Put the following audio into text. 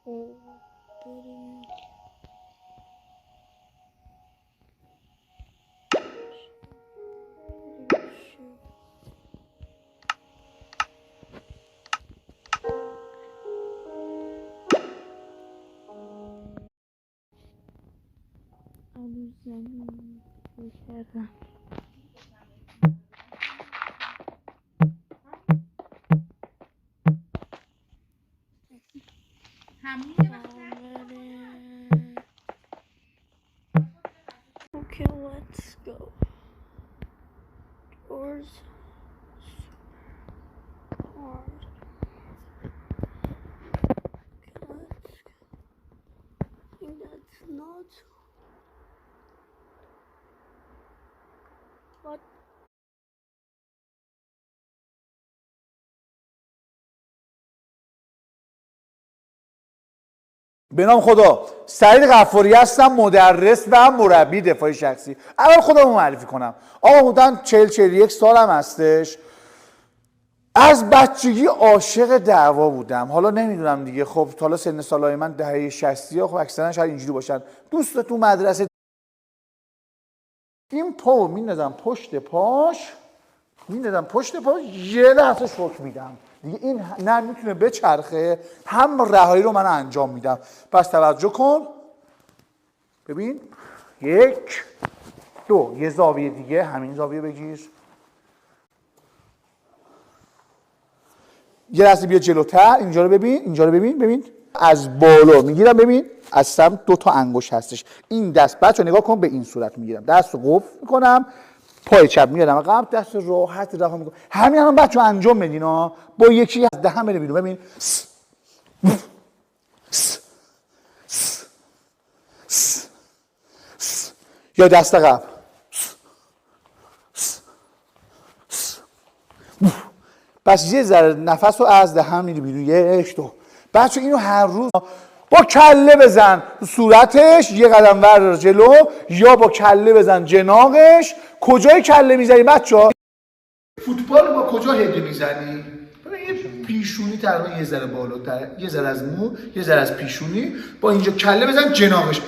زمین کردم. Okay, let's go. Doors hard. Okay, let's go. I think that's not what. به نام خدا. سعید غفاری هستم، مدرس و مربی دفاعی شخصی. اول خودمو معرفی کنم. آقا حدوداً 40-41 سالم هستش. از بچگی عاشق دعوا بودم. حالا نمیدونم دیگه، خب حالا سن سالای من دهه 60 ها، خب اکثرا شاید اینجوری باشن. دوست تو مدرسه این پاو میندازم پشت پاش، یه لحظه شوک میدم دیگه. این نه میتونه بچرخه، هم رهایی رو من انجام میدم. پس توجه کن، ببین 1 2 یه زاویه دیگه، همین زاویه بگیر. یه لحظه بیا جلوتر، اینجا رو ببین، از بالا میگیرم، ببین از سمت 2 تا انگشت هستش. این دست بچه نگاه کن، به این صورت میگیرم، دست رو قفل میکنم، پای چپ میارم عقب، دست راحت رها میکنم. همین الان بچه انجام بدین ها، با یکی از دهن بره بیرون. ببین یا دست عقب. پس یه ذره نفس رو از دهن میری بیرون. 1 2. بچه اینو هر روز با کله بزن صورتش، یه قدم ور جلو، یا با کله بزن جناقش. کجای کله میزنی بچه؟ فوتبال با کجا هدیه میزنی؟ یه پیشونی تقریبا یه ذره بالاتر، یه ذره از مو، یه ذره از پیشونی، با اینجا کله بزن جناقش.